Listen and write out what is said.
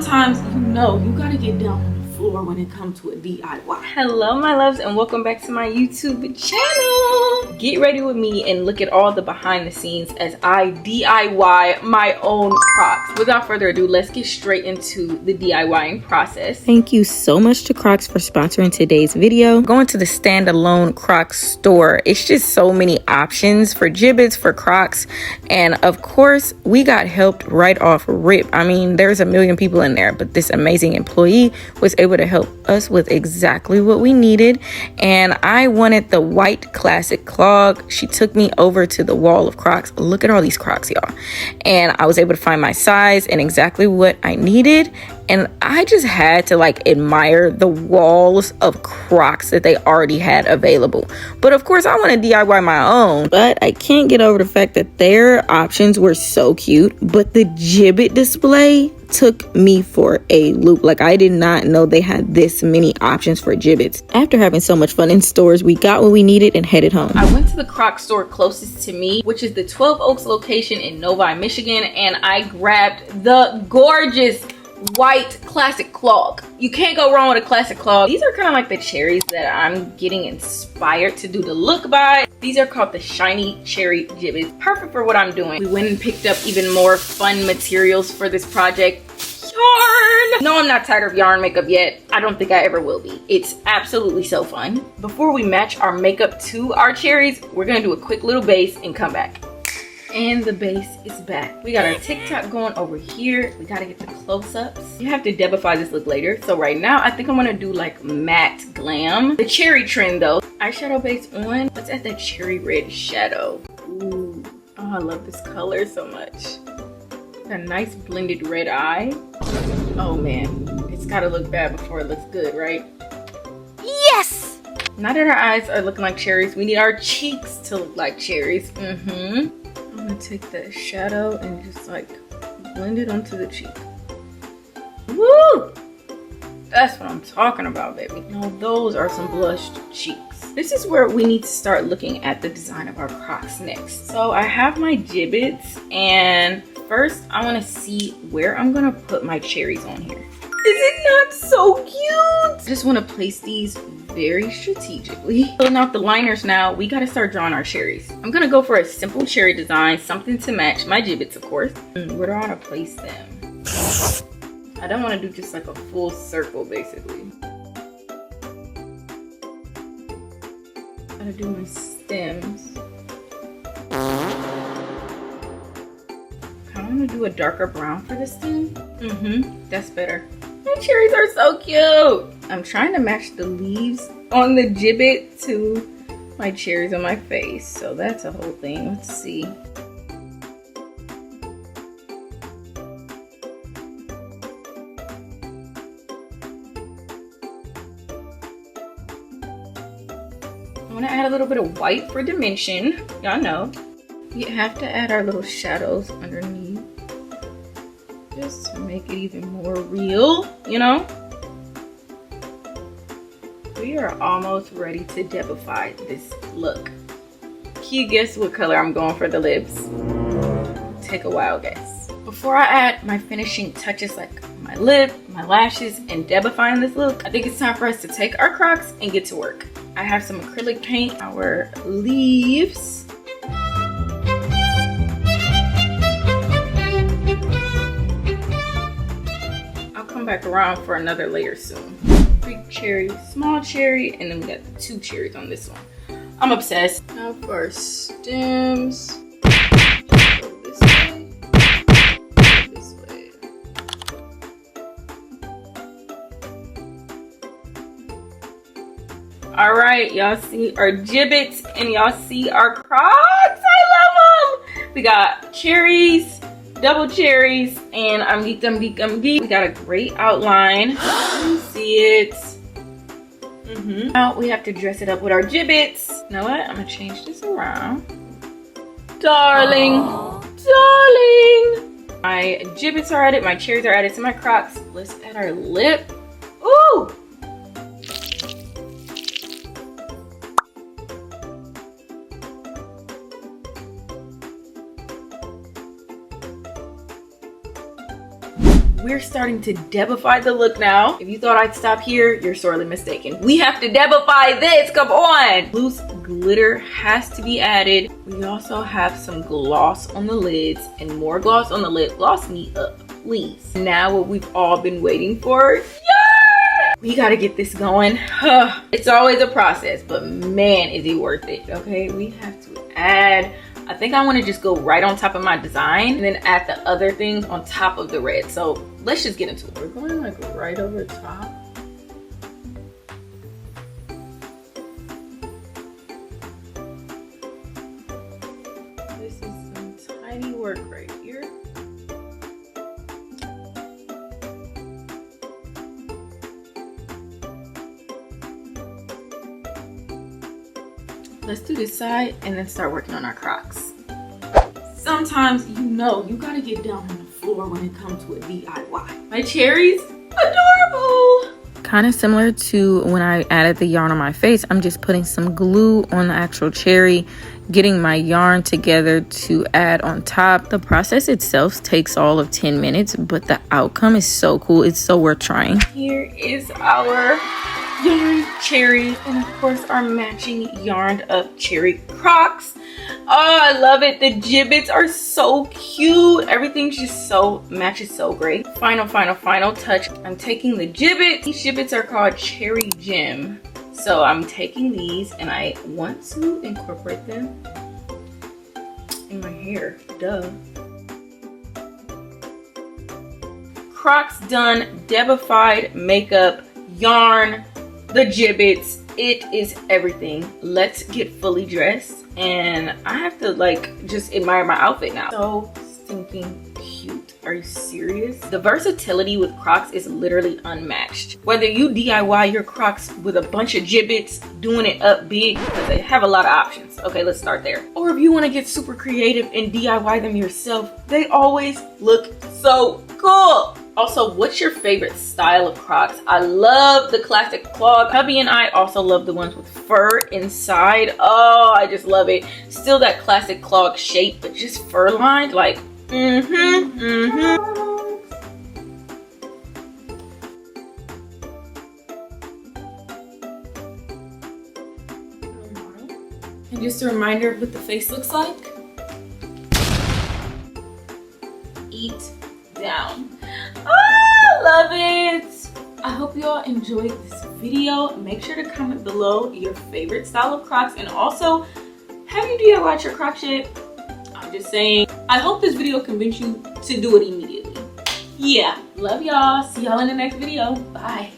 sometimes, you know, you gotta get down on the floor when it comes to a DIY. Hello, my loves, and welcome back to my YouTube channel. Get ready with me and look at all the behind the scenes as I DIY my own Crocs. Without further ado, let's get straight into the DIYing process. Thank you so much to Crocs for sponsoring today's video. Going to the standalone Crocs store. It's just so many options for Jibbitz, for Crocs, and of course, we got helped right off rip. I mean, there's a million people in there, but this amazing employee was able to help us with exactly what we needed. And I wanted the white classic clog. She took me over to the wall of Crocs. Look at all these Crocs, y'all. And I was able to find my size and exactly what I needed. And I just had to like admire the walls of Crocs that they already had available. But of course, I want to DIY my own. But I can't get over the fact that their options were so cute. But the Jibbitz display took me for a loop. Like, I did not know they had this many options for Jibbitz. After having so much fun in stores, we got what we needed and headed home. I went to the Crocs store closest to me, which is the 12 Oaks location in Novi, Michigan. And I grabbed the gorgeous white classic clog. You can't go wrong with a classic clog. These are kind of like the cherries that I'm getting inspired to do the look by. These are called the shiny cherry Jibbitz. Perfect for what I'm doing. We went and picked up even more fun materials for this project. Yarn! No, I'm not tired of yarn makeup yet. I don't think I ever will be. It's absolutely so fun. Before we match our makeup to our cherries, we're gonna do a quick little base and come back. And the base is back. We got our TikTok going over here. We gotta get the close-ups. You have to Debify this look later. So right now, I think I'm gonna do like matte glam. The cherry trend though. Eyeshadow base on. Let's add that cherry red shadow. Ooh, oh, I love this color so much. Got a nice blended red eye. Oh man, it's gotta look bad before it looks good, right? Yes! Now that our eyes are looking like cherries, we need our cheeks to look like cherries. I'm gonna take that shadow and just like blend it onto the cheek. Woo! That's what I'm talking about, baby. Now those are some blushed cheeks. This is where we need to start looking at the design of our Crocs next. So I have my Jibbitz, and first I want to see where I'm gonna put my cherries on here. Is it not so cute? I just want to place these very strategically. Filling out the liners now, we got to start drawing our cherries. I'm gonna go for a simple cherry design, something to match my Jibbitz, of course. Where do I want to place them? I don't want to do just like a full circle, basically. Gotta do my stems. I want to do a darker brown for the stem. That's better. My cherries are so cute. I'm trying to match the leaves on the Jibbitz to my cherries on my face. So that's a whole thing. Let's see. I want to add a little bit of white for dimension. Y'all know. We have to add our little shadows underneath. Just to make it even more real, you know? We are almost ready to Debify this look. Can you guess what color I'm going for the lips? Take a wild guess. Before I add my finishing touches like my lip, my lashes, and Debifying this look, I think it's time for us to take our Crocs and get to work. I have some acrylic paint, our leaves. Back around for another layer soon. Big cherry, small cherry, and then we got the 2 cherries on this one. I'm obsessed. Now for our stems. Go this way. Go this way. Alright, y'all see our Jibbitz and y'all see our Crocs. I love them! We got cherries, double cherries, and I'm geek. We got a great outline. You see it. Now we have to dress it up with our Jibbitz. You know what? I'm gonna change this around. Darling. Darling. My Jibbitz are added, my cherries are added to my Crocs. Let's add our lip. Ooh! we're starting to Debify the look now. If you thought I'd stop here, you're sorely mistaken. We have to Debify this, come on! Loose glitter has to be added. We also have some gloss on the lids and more gloss on the lid. Gloss me up, please. Now what we've all been waiting for. Yeah! We gotta get this going. It's always a process, but man, is it worth it, okay? We have to add, I think I want to just go right on top of my design and then add the other things on top of the red. So let's just get into it. We're going like right over top. This is some tiny work right here. Let's do this side and then start working on our Crocs. Sometimes you gotta get down on the floor when it comes to a DIY. My cherries, adorable. Kind of similar to when I added the yarn on my face, I'm just putting some glue on the actual cherry, getting my yarn together to add on top. The process itself takes all of 10 minutes, but the outcome is so cool. It's so worth trying. Here is our yarn cherry and of course our matching yarned up cherry Crocs. Oh, I love it. The Jibbitz are so cute. Everything's just so matches so great. Final touch. I'm taking the Jibbitz. These Jibbitz are called Cherry Gem. So I'm taking these and I want to incorporate them in my hair. Duh. Crocs done, Debified makeup, yarn, the Jibbitz. It is everything. Let's get fully dressed and I have to like just admire my outfit now. So stinking cute. Are you serious? The versatility with Crocs is literally unmatched. Whether you DIY your Crocs with a bunch of Jibbitz, doing it up big, because they have a lot of options. Okay, let's start there. Or if you want to get super creative and DIY them yourself, they always look so cool. Also, what's your favorite style of Crocs? I love the classic clog. Hubby and I also love the ones with fur inside. Oh, I just love it. Still that classic clog shape, but just fur lined. Like, And just a reminder of what the face looks like. Eat down. Oh, love it. I hope you all enjoyed this video. Make sure to comment below your favorite style of Crocs, and also, have you DIY'd your Crocs yet? I'm just saying. I hope this video convinced you to do it immediately. Yeah, love y'all. See y'all in the next video. Bye.